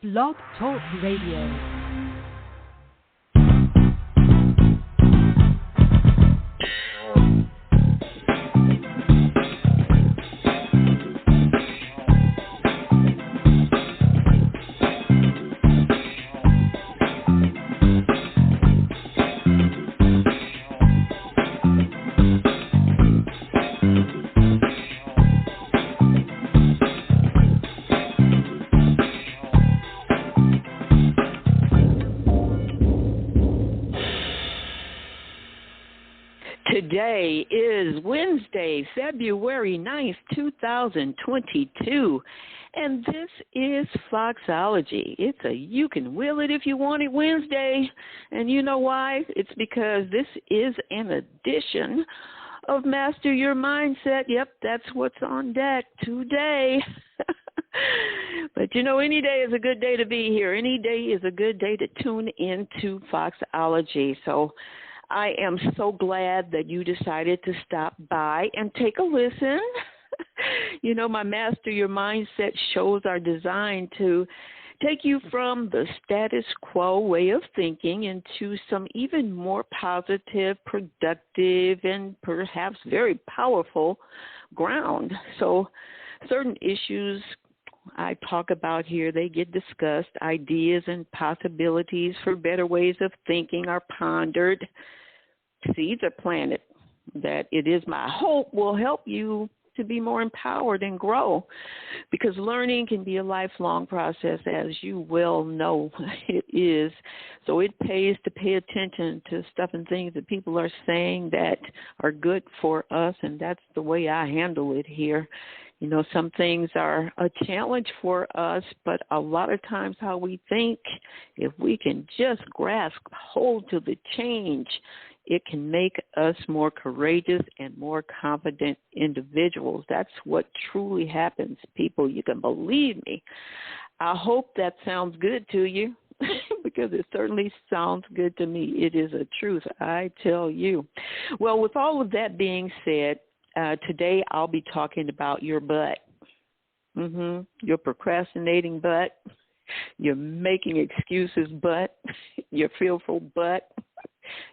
Blog Talk Radio. Today is Wednesday, February 9th, 2022, and this is Foxology. It's a you can will it if you want it Wednesday, and you know why? It's because this is an edition of Master Your Mindset. Yep, that's what's on deck today. But you know, any day is a good day to be here. Any day is a good day to tune into Foxology. So I am so glad that you decided to stop by and take a listen. You know, my Master Your Mindset shows are designed to take you from the status quo way of thinking into some even more positive, productive, and perhaps very powerful ground. So certain issues I talk about here, they get discussed. Ideas and possibilities for better ways of thinking are pondered. Seeds are planted that it is my hope will help you to be more empowered and grow, because learning can be a lifelong process, as you well know it is. So it pays to pay attention to stuff and things that people are saying that are good for us, and that's the way I handle it here. You know, some things are a challenge for us, but a lot of times how we think, if we can just grasp hold to the change, it can make us more courageous and more confident individuals. That's what truly happens, people. You can believe me. I hope that sounds good to you, because it certainly sounds good to me. It is a truth, I tell you. Well, with all of that being said, today I'll be talking about your butt. Your procrastinating butt, your making excuses butt, your fearful butt,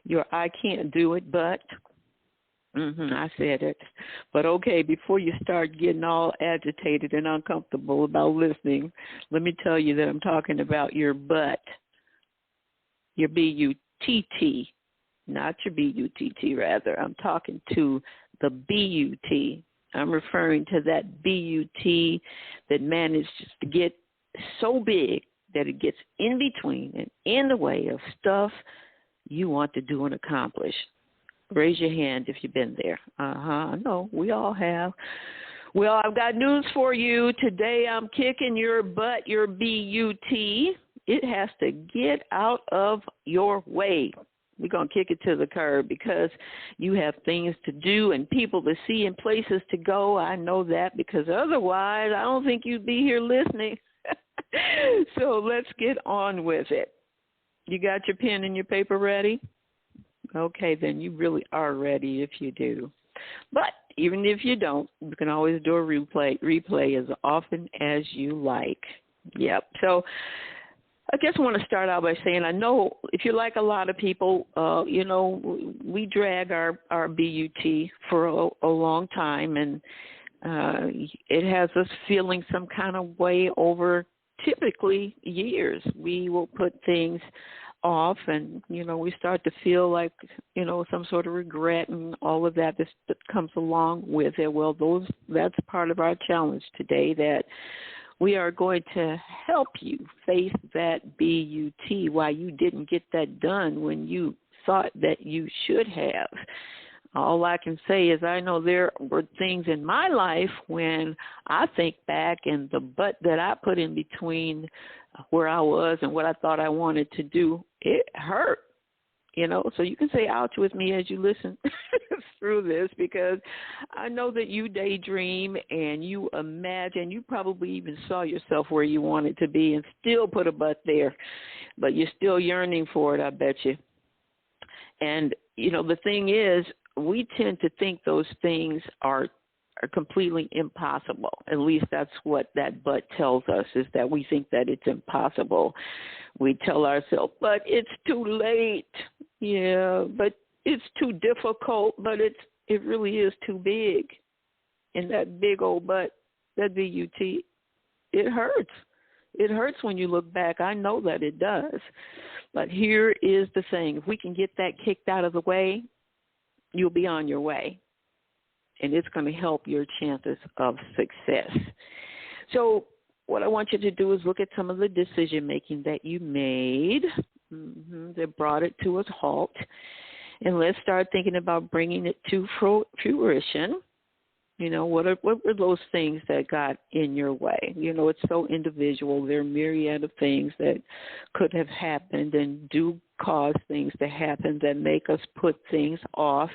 your I can't do it butt. I said it. But okay, before you start getting all agitated and uncomfortable about listening, let me tell you that I'm talking about your butt, your B-U-T-T, not your B-U-T-T, rather. I'm talking to the B-U-T. I'm referring to that B-U-T that manages to get so big that it gets in between and in the way of stuff you want to do and accomplish. Raise your hand if you've been there. I know, we all have. Well, I've got news for you. Today I'm kicking your butt, your B-U-T. It has to get out of your way. We're going to kick it to the curb because you have things to do and people to see and places to go. I know that, because otherwise I don't think you'd be here listening. So let's get on with it. You got your pen and your paper ready? Okay, then you really are ready if you do. But even if you don't, you can always do a replay as often as you like. Yep. So I guess I want to start out by saying, I know if you're like a lot of people, you know, we drag our BUT for a long time, and it has us feeling some kind of way over typically years. We will put things off, and, you know, we start to feel like, you know, some sort of regret and all of that comes along with it. Well, that's part of our challenge today, that we are going to help you face that BUT, why you didn't get that done when you thought that you should have. All I can say is I know there were things in my life when I think back, and the butt that I put in between where I was and what I thought I wanted to do, it hurt. You know, so you can say ouch with me as you listen through this, because I know that you daydream and you imagine, you probably even saw yourself where you wanted to be and still put a butt there, but you're still yearning for it, I bet you. And, you know, the thing is, we tend to think those things are are completely impossible. At least that's what that but tells us, is that we think that it's impossible. We tell ourselves, but it's too late. Yeah, but it's too difficult, but it really is too big. And that big old but, that B-U-T, it hurts. It hurts when you look back. I know that it does. But here is the thing. If we can get that kicked out of the way, you'll be on your way. And it's going to help your chances of success. So what I want you to do is look at some of the decision-making that you made that brought it to a halt. And let's start thinking about bringing it to fruition. You know, what were those things that got in your way? You know, it's so individual. There are myriad of things that could have happened and do cause things to happen that make us put things off.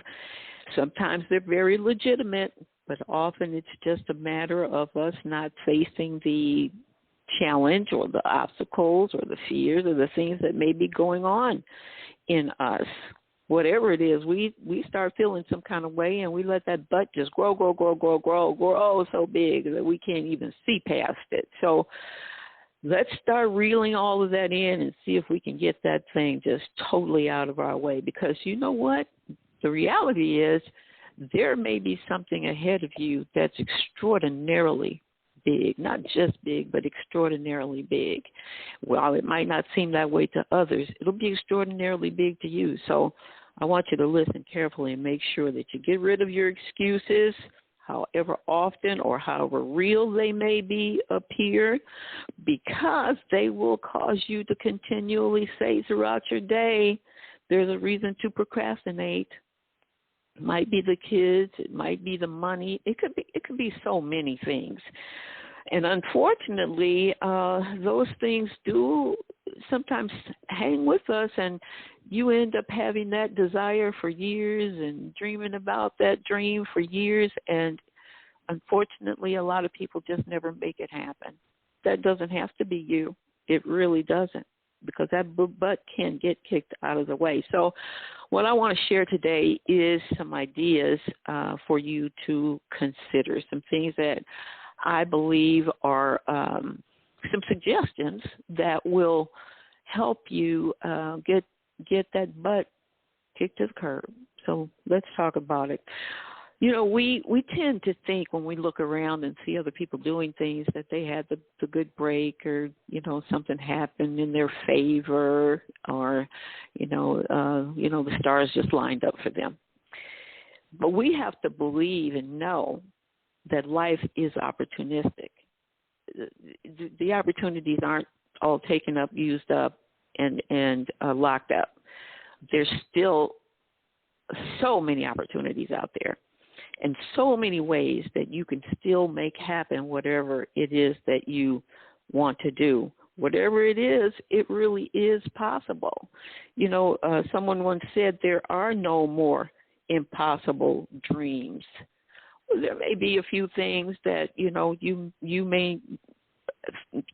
Sometimes they're very legitimate, but often it's just a matter of us not facing the challenge or the obstacles or the fears or the things that may be going on in us. Whatever it is, we start feeling some kind of way, and we let that butt just grow so big that we can't even see past it. So let's start reeling all of that in and see if we can get that thing just totally out of our way. Because you know what? The reality is there may be something ahead of you that's extraordinarily big, not just big, but extraordinarily big. While it might not seem that way to others, it'll be extraordinarily big to you. So I want you to listen carefully and make sure that you get rid of your excuses, however often or however real they may be appear, because they will cause you to continually say throughout your day, there's a reason to procrastinate. It might be the kids, it might be the money, it could be so many things. And unfortunately, those things do sometimes hang with us, and you end up having that desire for years and dreaming about that dream for years, and unfortunately, a lot of people just never make it happen. That doesn't have to be you. It really doesn't, because that butt can get kicked out of the way. So what I want to share today is some ideas for you to consider, some things that I believe are some suggestions that will help you get that butt kicked to the curb. So let's talk about it. You know, we tend to think when we look around and see other people doing things that they had the good break, or, you know, something happened in their favor, or, the stars just lined up for them. But we have to believe and know that life is opportunistic. The opportunities aren't all taken up, used up, and locked up. There's still so many opportunities out there, and so many ways that you can still make happen whatever it is that you want to do. Whatever it is, it really is possible. You know, someone once said there are no more impossible dreams. Well, there may be a few things that, you know, you may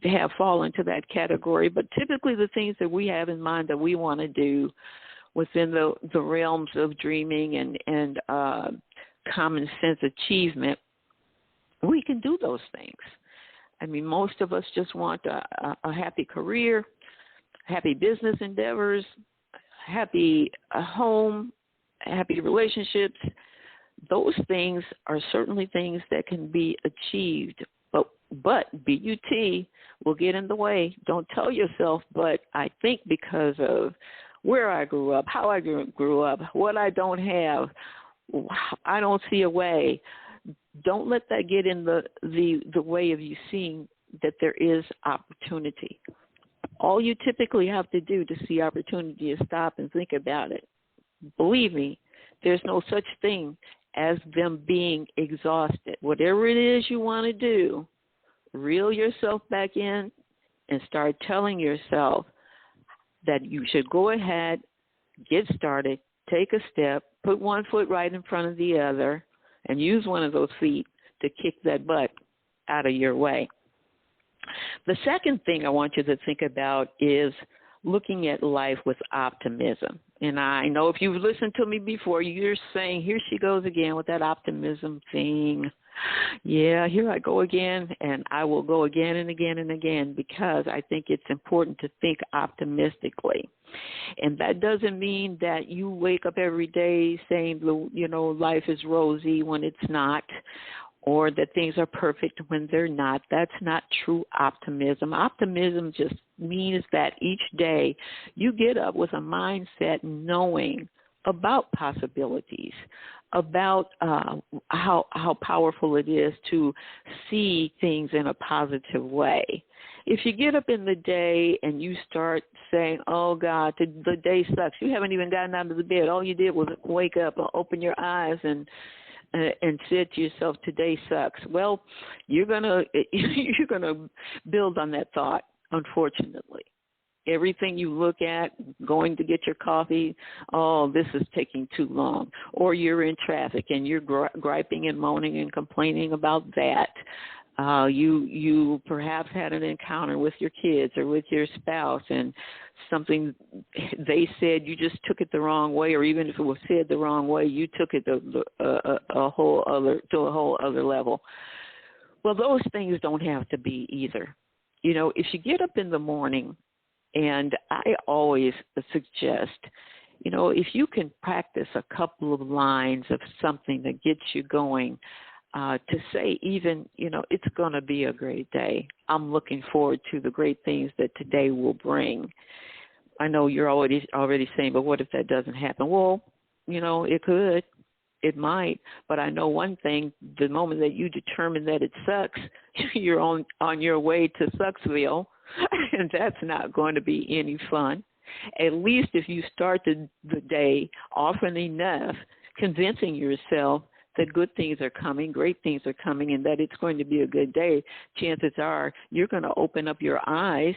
have fall into that category, but typically the things that we have in mind that we want to do within the realms of dreaming and common sense achievement, we can do those things. I mean, most of us just want a happy career, happy business endeavors, happy home, happy relationships. Those things are certainly things that can be achieved, but B-U-T will get in the way. Don't tell yourself, but I think because of where I grew up, how I grew up, what I don't have, I don't see a way. Don't let that get in the way of you seeing that there is opportunity. All you typically have to do to see opportunity is stop and think about it. Believe me, there's no such thing as them being exhausted. Whatever it is you want to do, reel yourself back in and start telling yourself that you should go ahead, get started, take a step, put one foot right in front of the other, and use one of those feet to kick that butt out of your way. The second thing I want you to think about is looking at life with optimism. And I know if you've listened to me before, you're saying, here she goes again with that optimism thing. Yeah, here I go again, and I will go again and again and again because I think it's important to think optimistically. And that doesn't mean that you wake up every day saying, life is rosy when it's not, or that things are perfect when they're not. That's not true optimism. Optimism just means that each day you get up with a mindset knowing about possibilities, about how powerful it is to see things in a positive way. If you get up in the day and you start saying, oh, God, the day sucks, you haven't even gotten out of the bed. All you did was wake up, open your eyes, and said to yourself, today sucks. Well, you're gonna build on that thought, unfortunately. Everything you look at, going to get your coffee, oh, this is taking too long. Or you're in traffic and you're griping and moaning and complaining about that. You perhaps had an encounter with your kids or with your spouse, and something they said, you just took it the wrong way, or even if it was said the wrong way, you took it to a whole other level. Well, those things don't have to be either. If you get up in the morning, and I always suggest, if you can practice a couple of lines of something that gets you going, to say even, it's going to be a great day. I'm looking forward to the great things that today will bring. I know you're already saying, but what if that doesn't happen? Well, it could. It might. But I know one thing, the moment that you determine that it sucks, you're on your way to Sucksville, and that's not going to be any fun. At least if you start the day often enough convincing yourself that good things are coming, great things are coming, and that it's going to be a good day, chances are you're going to open up your eyes,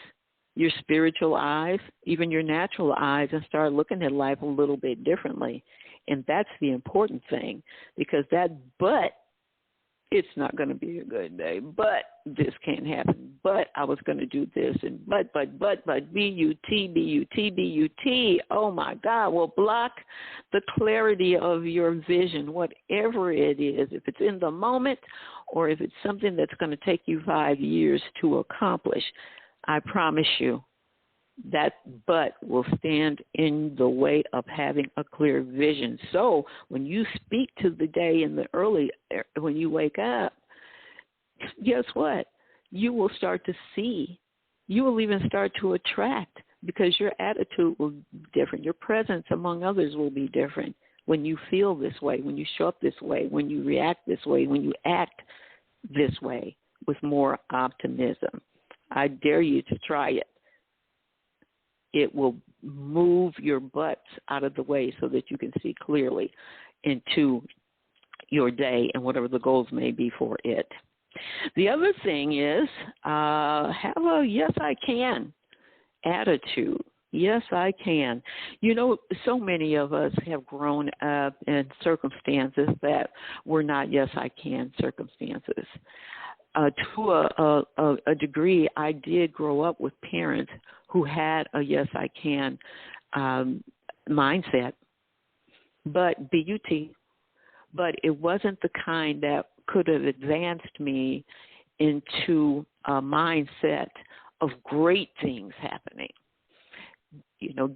your spiritual eyes, even your natural eyes, and start looking at life a little bit differently. And that's the important thing, because it's not going to be a good day, but this can't happen, but I was going to do this, and but, B-U-T, oh my God, will block the clarity of your vision, whatever it is, if it's in the moment or if it's something that's going to take you 5 years to accomplish. I promise you that but will stand in the way of having a clear vision. So when you speak to the day in the when you wake up, guess what? You will start to see. You will even start to attract, because your attitude will be different. Your presence among others will be different when you feel this way, when you show up this way, when you react this way, when you act this way with more optimism. I dare you to try it. It will move your butts out of the way so that you can see clearly into your day and whatever the goals may be for it. The other thing is have a yes, I can attitude. Yes, I can. So many of us have grown up in circumstances that were not yes, I can circumstances. To a degree, I did grow up with parents who had a yes, I can mindset, but B-U-T. But it wasn't the kind that could have advanced me into a mindset of great things happening.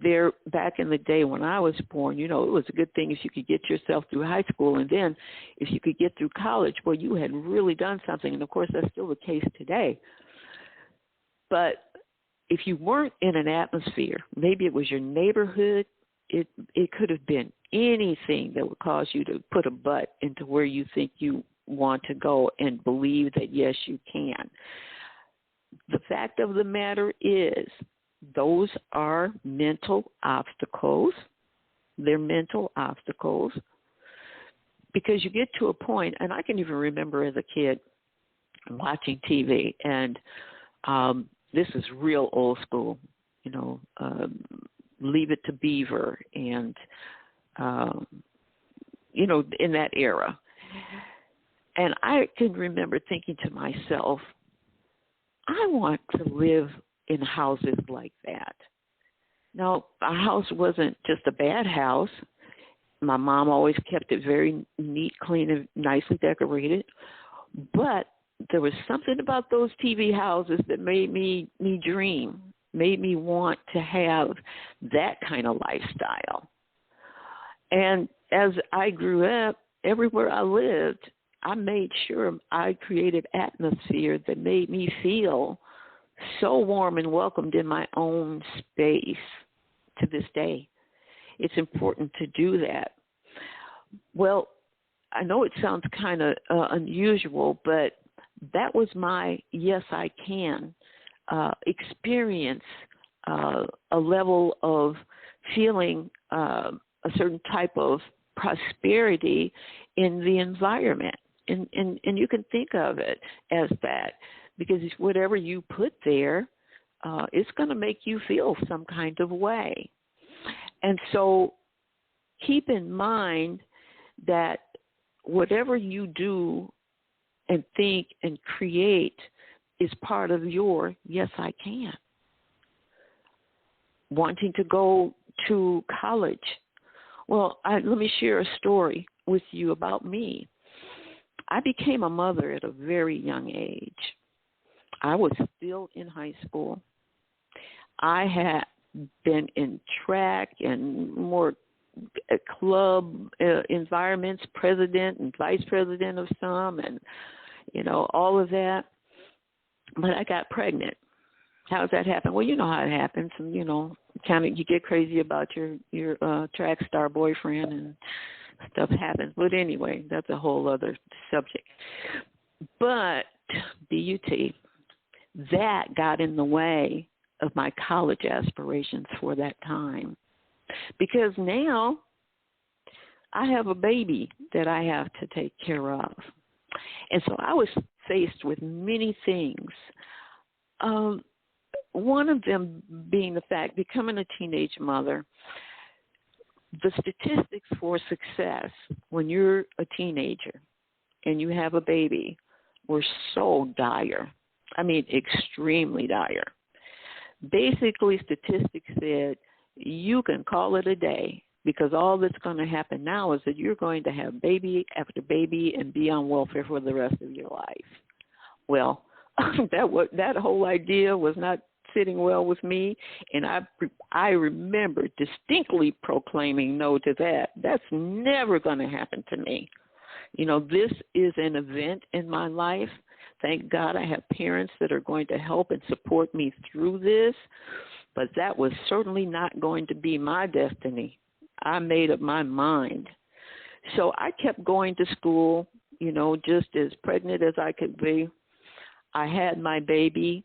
There back in the day when I was born, it was a good thing if you could get yourself through high school, and then if you could get through college, well, you had really done something. And of course, that's still the case today. But if you weren't in an atmosphere, maybe it was your neighborhood, it could have been anything that would cause you to put a butt into where you think you want to go and believe that, yes, you can. The fact of the matter is, those are mental obstacles. They're mental obstacles because you get to a point, and I can even remember as a kid watching TV, and this is real old school, Leave It to Beaver, and, in that era. And I can remember thinking to myself, I want to live in houses like that. Now, our house wasn't just a bad house. My mom always kept it very neat, clean, and nicely decorated. But there was something about those TV houses that made me dream, made me want to have that kind of lifestyle. And as I grew up, everywhere I lived, I made sure I created atmosphere that made me feel so warm and welcomed in my own space to this day. It's important to do that. Well, I know it sounds kind of unusual, but that was my yes, I can experience, a level of feeling a certain type of prosperity in the environment. And you can think of it as that, because whatever you put there, it's going to make you feel some kind of way. And so keep in mind that whatever you do and think and create is part of your yes, I can. Wanting to go to college. Well, let me share a story with you about me. I became a mother at a very young age. I was still in high school. I had been in track and more club environments, president and vice president of some, and, all of that. But I got pregnant. How does that happen? Well, you know how it happens. And, you get crazy about your track star boyfriend and stuff happens. But anyway, that's a whole other subject. But BUT, that got in the way of my college aspirations for that time. Because now I have a baby that I have to take care of. And so I was faced with many things. One of them being the fact, becoming a teenage mother, the statistics for success when you're a teenager and you have a baby were so dire. I mean, extremely dire. Basically, statistics said you can call it a day, because all that's going to happen now is that you're going to have baby after baby and be on welfare for the rest of your life. Well, that whole idea was not sitting well with me, and I remember distinctly proclaiming no to that. That's never going to happen to me. This is an event in my life. Thank God I have parents that are going to help and support me through this, but that was certainly not going to be my destiny. I made up my mind. So I kept going to school, just as pregnant as I could be. I had my baby,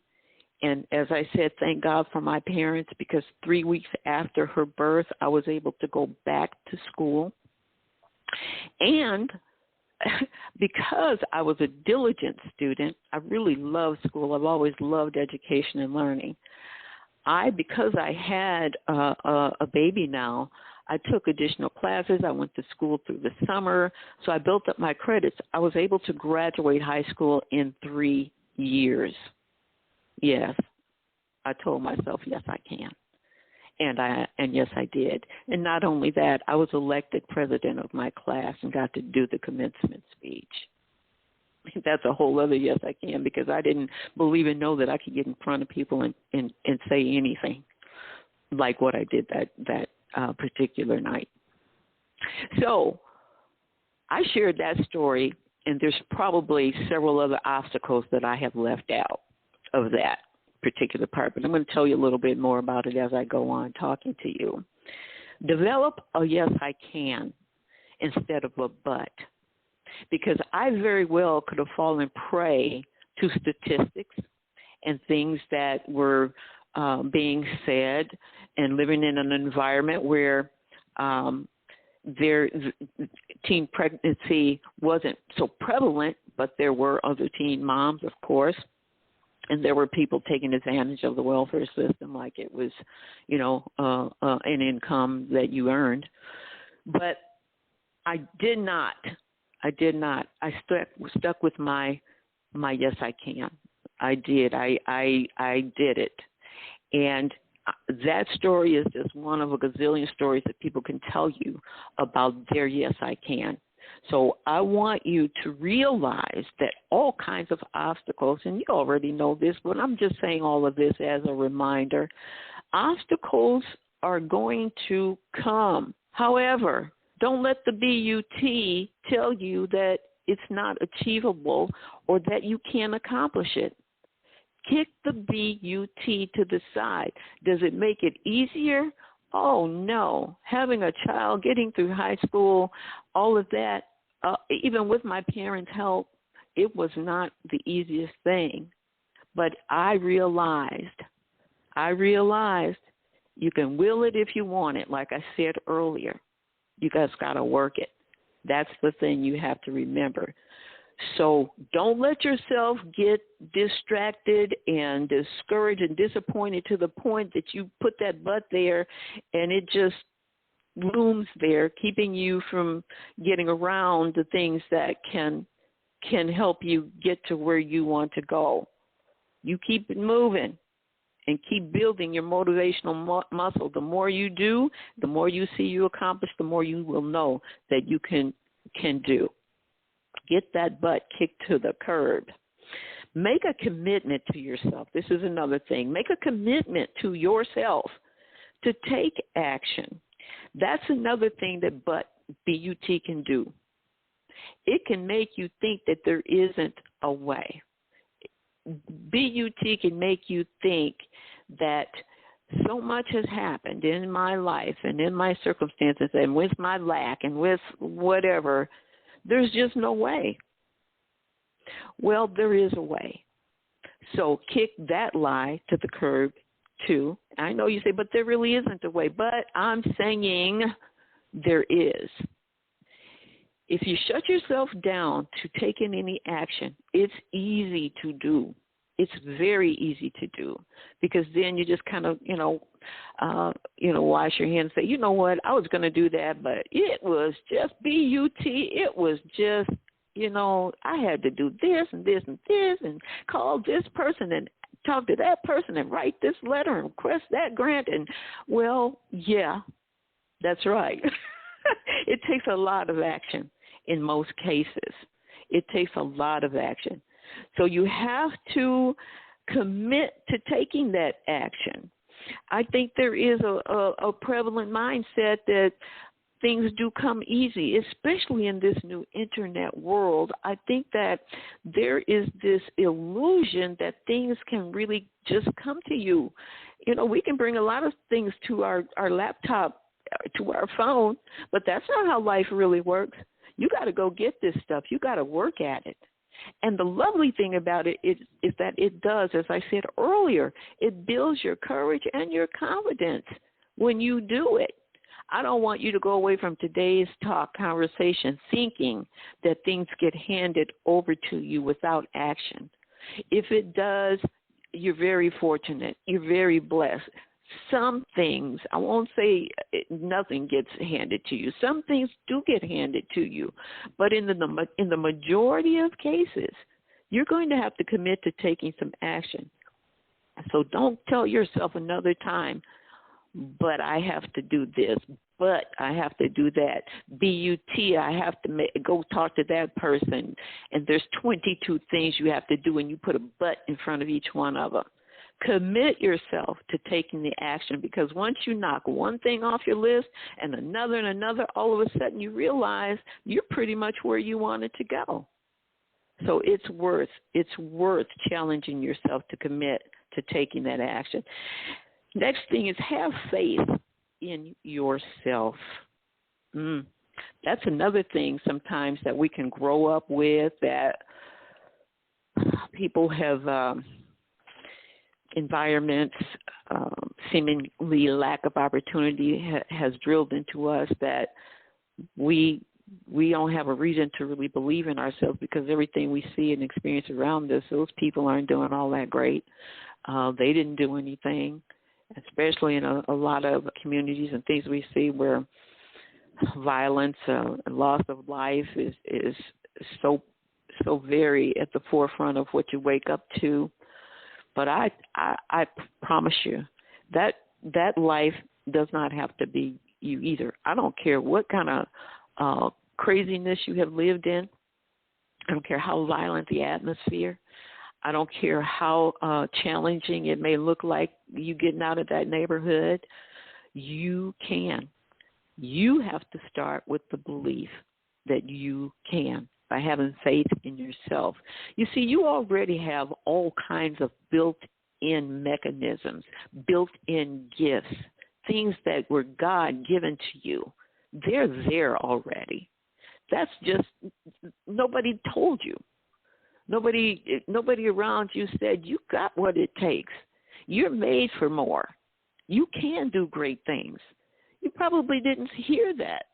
and as I said, thank God for my parents, because 3 weeks after her birth, I was able to go back to school. And because I was a diligent student, I really loved school. I've always loved education and learning. Because I had a baby now, I took additional classes. I went to school through the summer, so I built up my credits. I was able to graduate high school in 3 years. Yes, I told myself, yes, I can. And yes, I did. And not only that, I was elected president of my class and got to do the commencement speech. That's a whole other yes, I can, because I didn't believe and know that I could get in front of people and say anything like what I did that particular night. So I shared that story, and there's probably several other obstacles that I have left out of that particular part, but I'm going to tell you a little bit more about it as I go on talking to you. Develop a yes, I can instead of a but, because I very well could have fallen prey to statistics and things that were being said, and living in an environment where teen pregnancy wasn't so prevalent, but there were other teen moms, of course, and there were people taking advantage of the welfare system like it was, an income that you earned. But I did not. I stuck with my yes, I can. I did. I did it. And that story is just one of a gazillion stories that people can tell you about their yes, I can. So I want you to realize that all kinds of obstacles, and you already know this, but I'm just saying all of this as a reminder, obstacles are going to come. However, don't let the BUT tell you that it's not achievable or that you can't accomplish it. Kick the BUT to the side. Does it make it easier? Oh, no. Having a child, getting through high school, all of that, even with my parents' help, it was not the easiest thing. But I realized you can will it if you want it, like I said earlier. You guys got to work it. That's the thing you have to remember. So don't let yourself get distracted and discouraged and disappointed to the point that you put that but there and it just looms there, keeping you from getting around the things that can help you get to where you want to go. You keep it moving and keep building your motivational muscle. The more you do, the more you see you accomplish, the more you will know that you can do. Get that butt kicked to the curb. Make a commitment to yourself. This is another thing. Make a commitment to yourself to take action. That's another thing that BUT can do. It can make you think that there isn't a way. BUT can make you think that so much has happened in my life and in my circumstances and with my lack and with whatever, there's just no way. Well, there is a way. So kick that lie to the curb, too. I know you say, but there really isn't a way. But I'm saying there is. If you shut yourself down to taking any action, it's easy to do. It's very easy to do because then you just kind of, wash your hands and say, you know what, I was going to do that, but it was just BUT. It was just, I had to do this and this and this and call this person and talk to that person and write this letter and request that grant. And, well, yeah, that's right. It takes a lot of action in most cases. It takes a lot of action. So you have to commit to taking that action. I think there is a prevalent mindset that things do come easy, especially in this new internet world. I think that there is this illusion that things can really just come to you. We can bring a lot of things to our laptop, to our phone, but that's not how life really works. You got to go get this stuff. You got to work at it. And the lovely thing about it is that it does, as I said earlier, it builds your courage and your confidence when you do it. I don't want you to go away from today's conversation thinking that things get handed over to you without action. If it does, you're very fortunate. You're very blessed. Some things, I won't say nothing gets handed to you. Some things do get handed to you. But in the majority of cases, you're going to have to commit to taking some action. So don't tell yourself another time, but I have to do this, but I have to do that. BUT, I have to go talk to that person. And there's 22 things you have to do, and you put a but in front of each one of them. Commit yourself to taking the action, because once you knock one thing off your list and another, all of a sudden you realize you're pretty much where you wanted to go. So it's worth challenging yourself to commit to taking that action. Next thing is have faith in yourself. That's another thing sometimes that we can grow up with, that people have environments, seemingly lack of opportunity has drilled into us that we don't have a reason to really believe in ourselves, because everything we see and experience around us, those people aren't doing all that great. They didn't do anything, especially in a lot of communities and things we see where violence and loss of life is so very at the forefront of what you wake up to. But I promise you that life does not have to be you either. I don't care what kind of craziness you have lived in. I don't care how violent the atmosphere. I don't care how challenging it may look like you getting out of that neighborhood. You can. You have to start with the belief that you can by having faith in yourself. You see, you already have all kinds of built-in mechanisms, built-in gifts, things that were God given to you. They're there already. That's just, nobody told you. Nobody around you said, you got what it takes. You're made for more. You can do great things. You probably didn't hear that.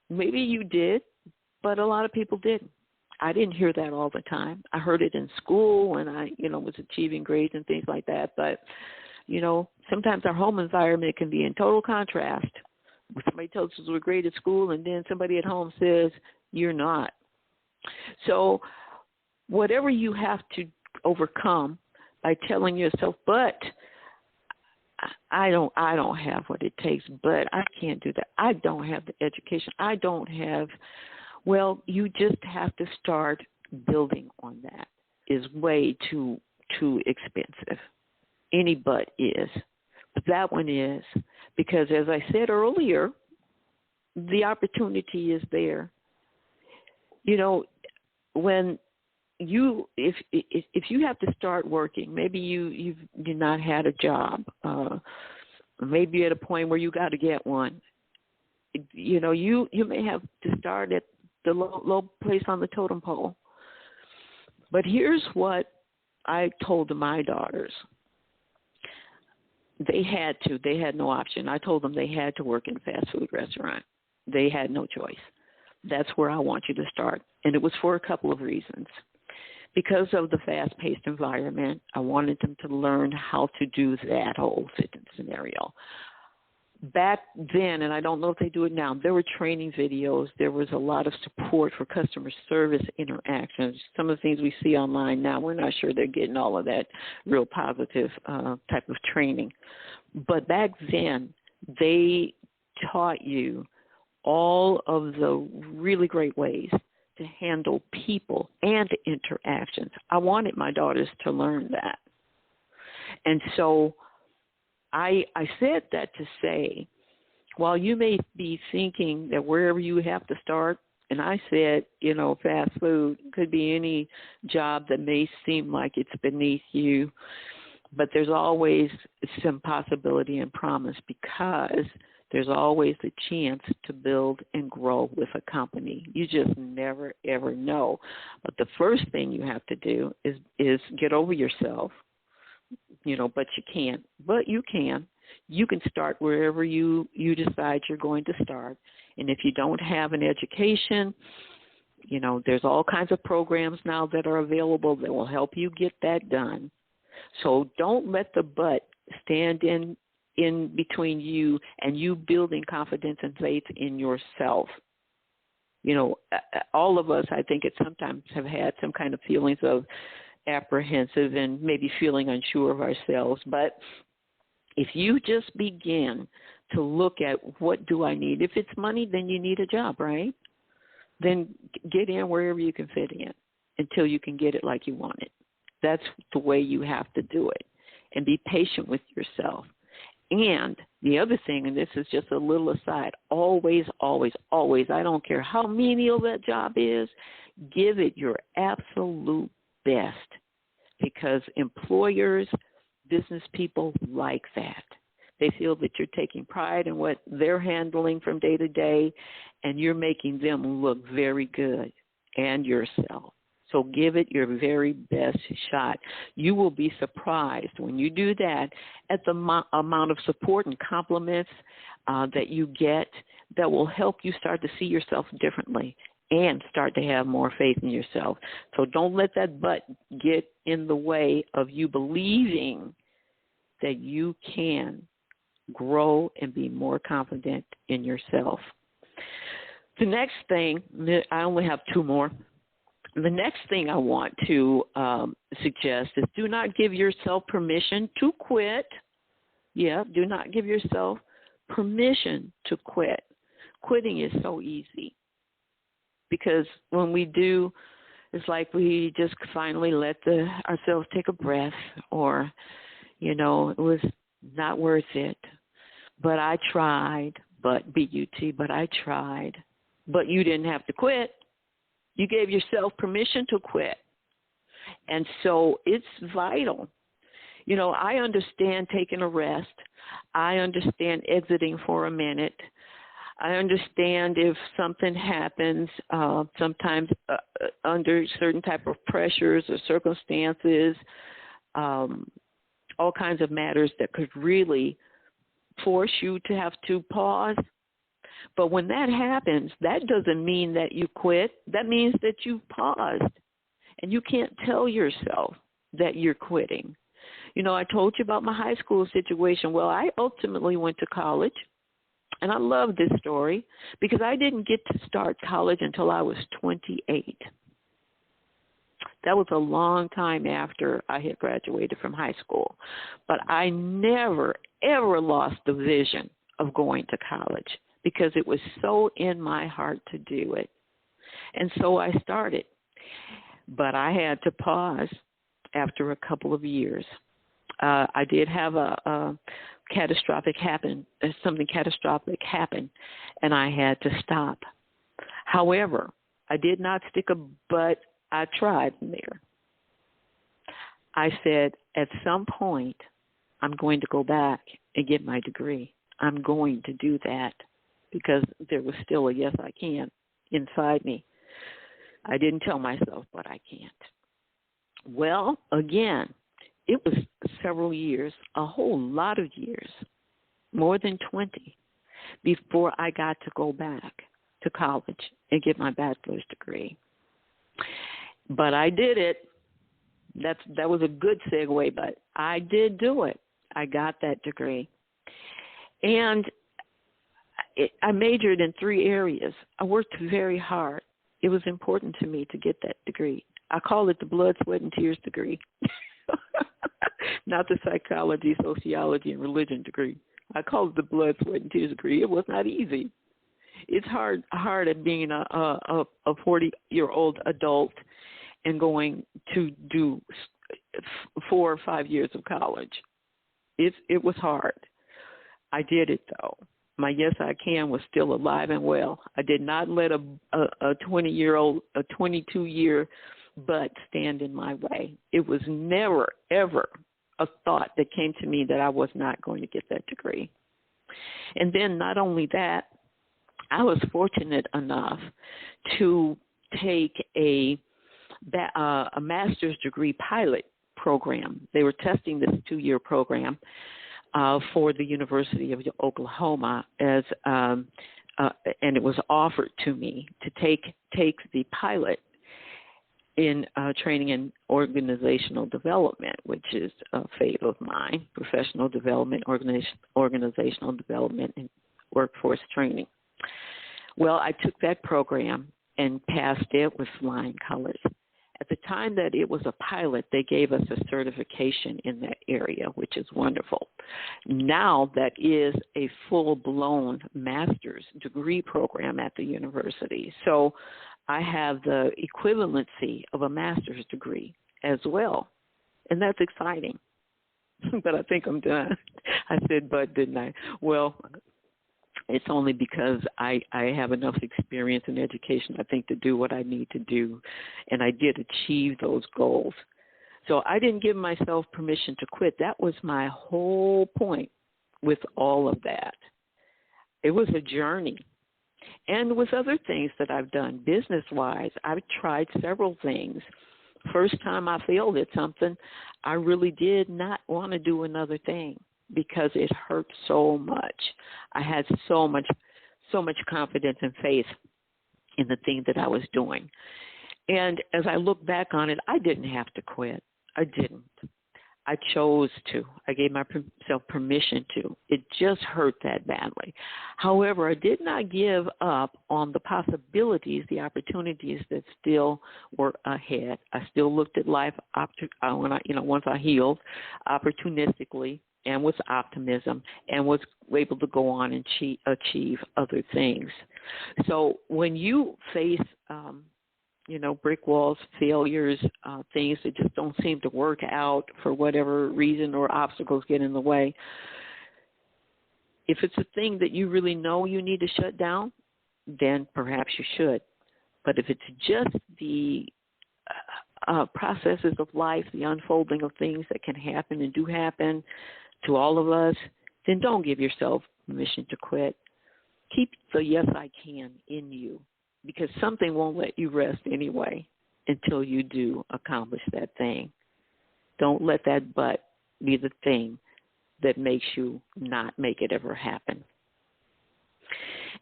Maybe you did, but a lot of people didn't. I didn't hear that all the time. I heard it in school when I, was achieving grades and things like that. But, sometimes our home environment can be in total contrast. Somebody tells us we're great at school, and then somebody at home says, you're not. So whatever you have to overcome by telling yourself, but I don't have what it takes, but I can't do that. I don't have the education. I don't have, you just have to start building on that. Is way too expensive. Any but is. But that one is, because as I said earlier, the opportunity is there. When if you have to start working, maybe you've not had a job, maybe you're at a point where you got to get one. You may have to start at the low place on the totem pole. But here's what I told my daughters. They had no option. I told them they had to work in a fast food restaurant. They had no choice. That's where I want you to start. And it was for a couple of reasons. Because of the fast-paced environment, I wanted them to learn how to do that whole scenario. Back then, and I don't know if they do it now, there were training videos. There was a lot of support for customer service interactions. Some of the things we see online now, we're not sure they're getting all of that real positive type of training. But back then, they taught you all of the really great ways to handle people and interactions. I wanted my daughters to learn that. And so I said that to say, while you may be thinking that wherever you have to start, and I said, fast food could be any job that may seem like it's beneath you, but there's always some possibility and promise, because there's always a chance to build and grow with a company. You just never, ever know. But the first thing you have to do is get over yourself. But you can't. But you can. You can start wherever you decide you're going to start. And if you don't have an education, there's all kinds of programs now that are available that will help you get that done. So don't let the but stand in between you and you building confidence and faith in yourself. All of us, I think, at sometimes have had some kind of feelings of apprehensive and maybe feeling unsure of ourselves. But if you just begin to look at what do I need, if it's money, then you need a job, right? Then get in wherever you can fit in until you can get it like you want it. That's the way you have to do it. And be patient with yourself. And the other thing, and this is just a little aside, always, always, always, I don't care how menial that job is, give it your absolute best, because employers, business people like that. They feel that you're taking pride in what they're handling from day to day, and you're making them look very good, and yourself. So give it your very best shot. You will be surprised when you do that at the amount of support and compliments that you get that will help you start to see yourself differently and start to have more faith in yourself. So don't let that but get in the way of you believing that you can grow and be more confident in yourself. The next thing, I only have two more. The next thing I want to suggest is do not give yourself permission to quit. Yeah, do not give yourself permission to quit. quitting is so easy because when we do, it's like we just finally let ourselves take a breath, or, it was not worth it. But I tried, but B-U-T, but I tried. But you didn't have to quit. You gave yourself permission to quit. And so it's vital. I understand taking a rest. I understand exiting for a minute. I understand if something happens, sometimes under certain type of pressures or circumstances, all kinds of matters that could really force you to have to pause. But when that happens, that doesn't mean that you quit. That means that you've paused. And you can't tell yourself that you're quitting. I told you about my high school situation. Well, I ultimately went to college. And I love this story because I didn't get to start college until I was 28. That was a long time after I had graduated from high school. But I never, ever lost the vision of going to college because it was so in my heart to do it. And so I started. But I had to pause after a couple of years. I did have something catastrophic happened, and I had to stop. However, I did not stick but I tried there. I said, at some point, I'm going to go back and get my degree. I'm going to do that because there was still a yes, I can inside me. I didn't tell myself, but I can't. Well, again, it was several years, a whole lot of years, more than 20, before I got to go back to college and get my bachelor's degree. But I did it. That was a good segue, but I did do it. I got that degree. And I majored in 3 areas. I worked very hard. It was important to me to get that degree. I call it the blood, sweat, and tears degree. Not the psychology, sociology, and religion degree. I call it the blood, sweat, and tears degree. It was not easy. It's hard at being a 40-year-old adult and going to do 4 or 5 years of college. It was hard. I did it, though. My yes, I can was still alive and well. I did not let a 20-year-old, a 22-year butt stand in my way. It was never, ever a thought that came to me that I was not going to get that degree. And then not only that, I was fortunate enough to take a master's degree pilot program. They were testing this 2-year program for the University of Oklahoma and it was offered to me to take the pilot in training in organizational development, which is a fave of mine, professional development, organizational development, and workforce training. Well, I took that program and passed it with flying colors. At the time that it was a pilot, they gave us a certification in that area, which is wonderful. Now that is a full-blown master's degree program at the university. So I have the equivalency of a master's degree as well, and that's exciting. But I think I'm done. I said, but didn't I? Well, it's only because I have enough experience in education, I think, to do what I need to do, and I did achieve those goals. So I didn't give myself permission to quit. That was my whole point with all of that. It was a journey. And with other things that I've done, business-wise, I've tried several things. First time I failed at something, I really did not want to do another thing because it hurt so much. I had so much confidence and faith in the thing that I was doing. And as I look back on it, I didn't have to quit. I didn't. I chose to. I gave myself permission to. It just hurt that badly. However, I did not give up on the possibilities, the opportunities that still were ahead. I still looked at life once I healed, opportunistically, and with optimism and was able to go on and achieve other things. So when you face, brick walls, failures, things that just don't seem to work out for whatever reason or obstacles get in the way, if it's a thing that you really know you need to shut down, then perhaps you should. But if it's just the processes of life, the unfolding of things that can happen and do happen to all of us, then don't give yourself permission to quit. Keep the yes, I can in you, because something won't let you rest anyway until you do accomplish that thing. Don't let that but be the thing that makes you not make it ever happen.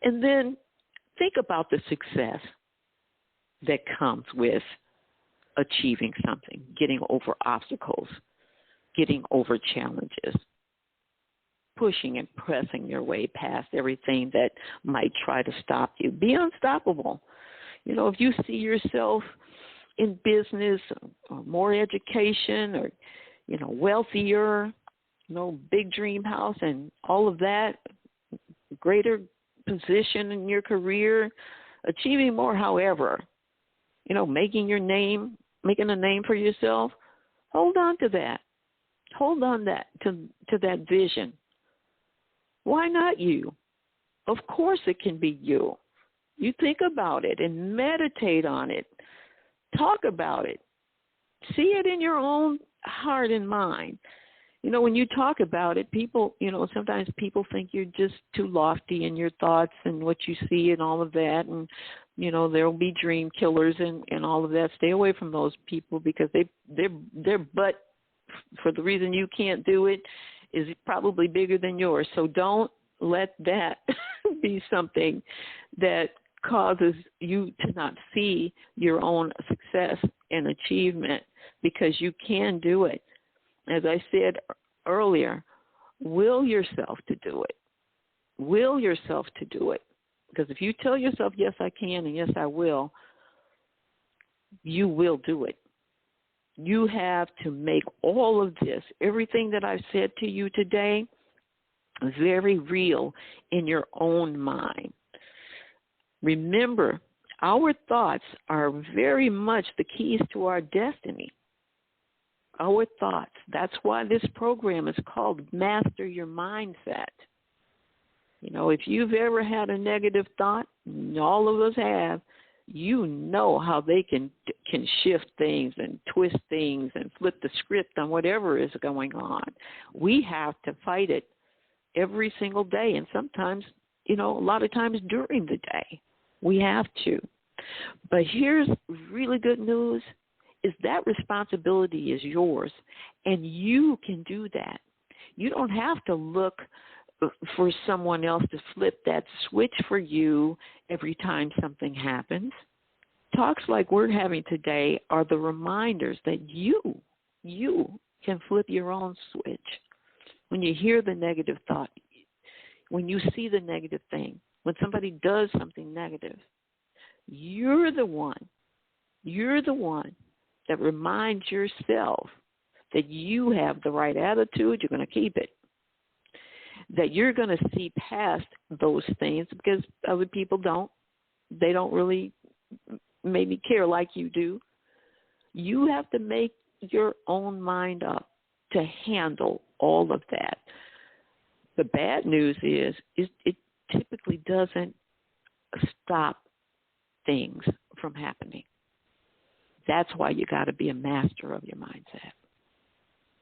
And then think about the success that comes with achieving something, getting over obstacles, getting over challenges, pushing and pressing your way past everything that might try to stop you. Be unstoppable. If you see yourself in business, or more education, or, wealthier, big dream house and all of that, greater position in your career, achieving more, however, making a name for yourself, hold on to that. Hold on to that vision. Why not you? Of course it can be you. You think about it and meditate on it. Talk about it. See it in your own heart and mind. When you talk about it, people, sometimes people think you're just too lofty in your thoughts and what you see and all of that. And, there'll be dream killers and all of that. Stay away from those people, because their butt, for the reason you can't do it, is probably bigger than yours. So don't let that be something that causes you to not see your own success and achievement, because you can do it. As I said earlier, will yourself to do it. Will yourself to do it. Because if you tell yourself, yes, I can, and yes, I will, you will do it. You have to make all of this, everything that I've said to you today, very real in your own mind. Remember, our thoughts are very much the keys to our destiny. Our thoughts. That's why this program is called Master Your Mindset. If you've ever had a negative thought, and all of us have, how they can shift things and twist things and flip the script on whatever is going on. We have to fight it every single day, and sometimes, a lot of times during the day. We have to. But here's really good news, is that responsibility is yours, and you can do that. You don't have to look for someone else to flip that switch for you every time something happens. Talks like we're having today are the reminders that you can flip your own switch. When you hear the negative thought, when you see the negative thing, when somebody does something negative, you're the one that reminds yourself that you have the right attitude, you're going to keep it, that you're going to see past those things, because other people don't. They don't really maybe care like you do. You have to make your own mind up to handle all of that. The bad news is it typically doesn't stop things from happening. That's why you got to be a master of your mindset.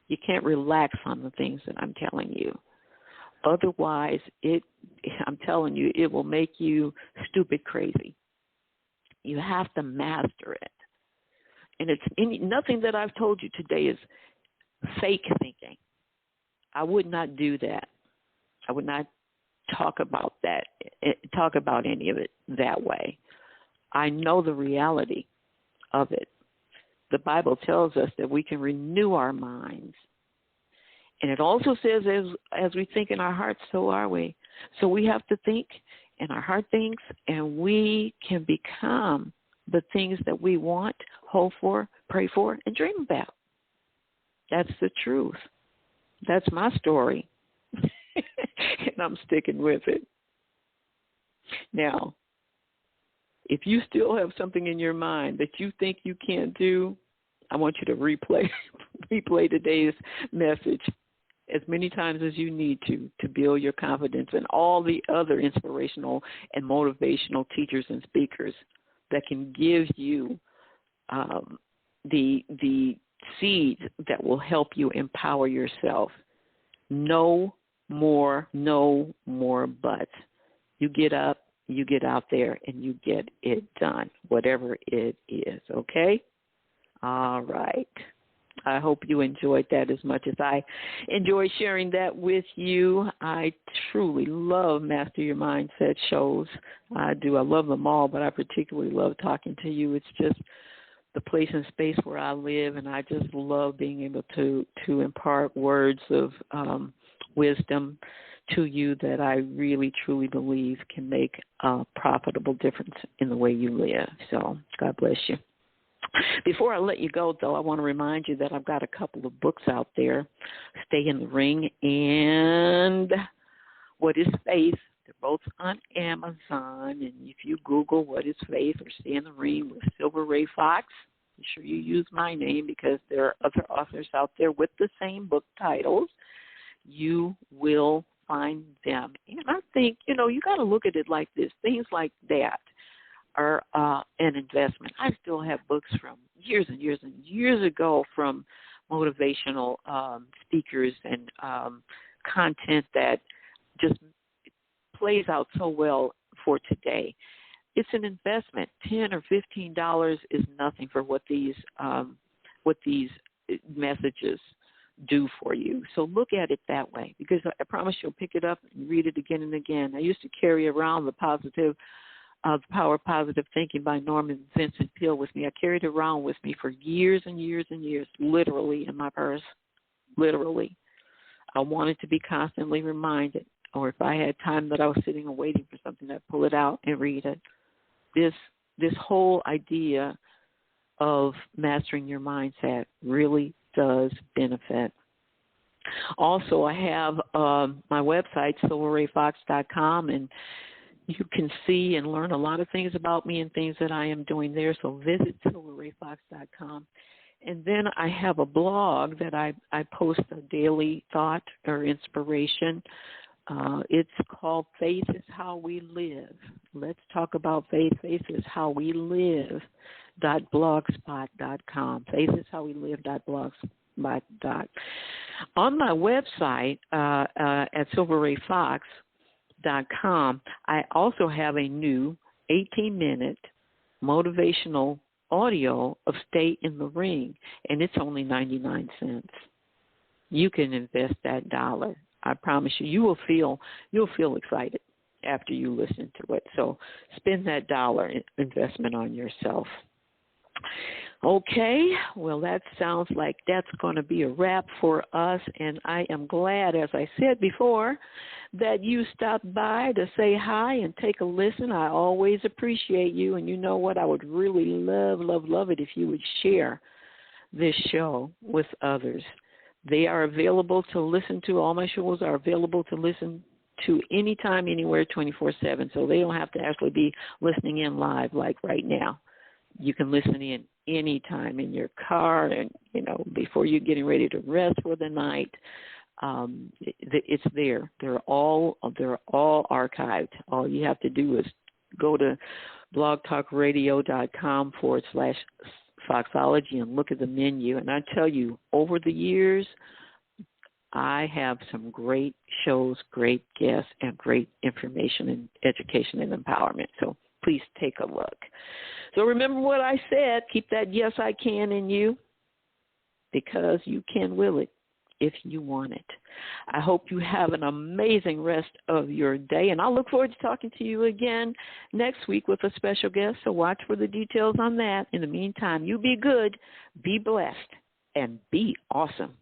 You can't relax on the things that I'm telling you. Otherwise, I'm telling you, it will make you stupid crazy. You have to master it. And nothing that I've told you today is fake thinking. I would not do that. I would not talk about any of it that way. I know the reality of it. The Bible tells us that we can renew our minds. And it also says, as we think in our hearts, so are we. So we have to think, and our heart thinks, and we can become the things that we want, hope for, pray for, and dream about. That's the truth. That's my story, and I'm sticking with it. Now, if you still have something in your mind that you think you can't do, I want you to replay today's message as many times as you need to build your confidence, and all the other inspirational and motivational teachers and speakers that can give you the seeds that will help you empower yourself. No more buts. You get up, you get out there, and you get it done, whatever it is, okay? All right. I hope you enjoyed that as much as I enjoy sharing that with you. I truly love Master Your Mindset shows. I do. I love them all, but I particularly love talking to you. It's just the place and space where I live, and I just love being able to impart words of wisdom to you that I really, truly believe can make a profitable difference in the way you live. So God bless you. Before I let you go, though, I want to remind you that I've got a couple of books out there, Stay in the Ring and What is Faith? They're both on Amazon, and if you Google What is Faith or Stay in the Ring with Silver Ray Fox, be sure you use my name because there are other authors out there with the same book titles. You will find them. And I think, you got to look at it like this. Things like that are an investment. I still have books from years and years and years ago from motivational speakers and content that just plays out so well for today. It's an investment. $10 or $15 is nothing for what these messages do for you. So look at it that way, because I promise you'll pick it up and read it again and again. I used to carry around The Power of Positive Thinking by Norman Vincent Peale with me. I carried it around with me for years and years and years, literally in my purse, literally. I wanted to be constantly reminded, or if I had time that I was sitting and waiting for something, I'd pull it out and read it. This whole idea of mastering your mindset really does benefit. Also, I have my website, silverrayfox.com, and you can see and learn a lot of things about me and things that I am doing there, so visit silverrayfox.com. And then I have a blog that I post a daily thought or inspiration. It's called Faith is How We Live. Let's talk about faith. Faith is How We Live. .blogspot.com. Faith is How We Live. .blogspot. On my website at silverrayfox.com, I also have a new 18-minute motivational audio of Stay in the Ring, and it's only 99 cents. You can invest that dollar. I promise you'll feel excited after you listen to it. So spend that dollar investment on yourself. Okay, well, that sounds like that's going to be a wrap for us, and I am glad, as I said before, that you stopped by to say hi and take a listen. I always appreciate you, and you know what? I would really love it if you would share this show with others. They are available to listen to. All my shows are available to listen to anytime, anywhere, 24/7, so they don't have to actually be listening in live like right now. You can listen in anytime in your car and, before you're getting ready to rest for the night. It's there. They're all archived. All you have to do is go to blogtalkradio.com/Foxology and look at the menu. And I tell you, over the years, I have some great shows, great guests, and great information and education and empowerment. So please take a look. So remember what I said. Keep that yes, I can in you, because you can will it if you want it. I hope you have an amazing rest of your day, and I'll look forward to talking to you again next week with a special guest, so watch for the details on that. In the meantime, you be good, be blessed, and be awesome.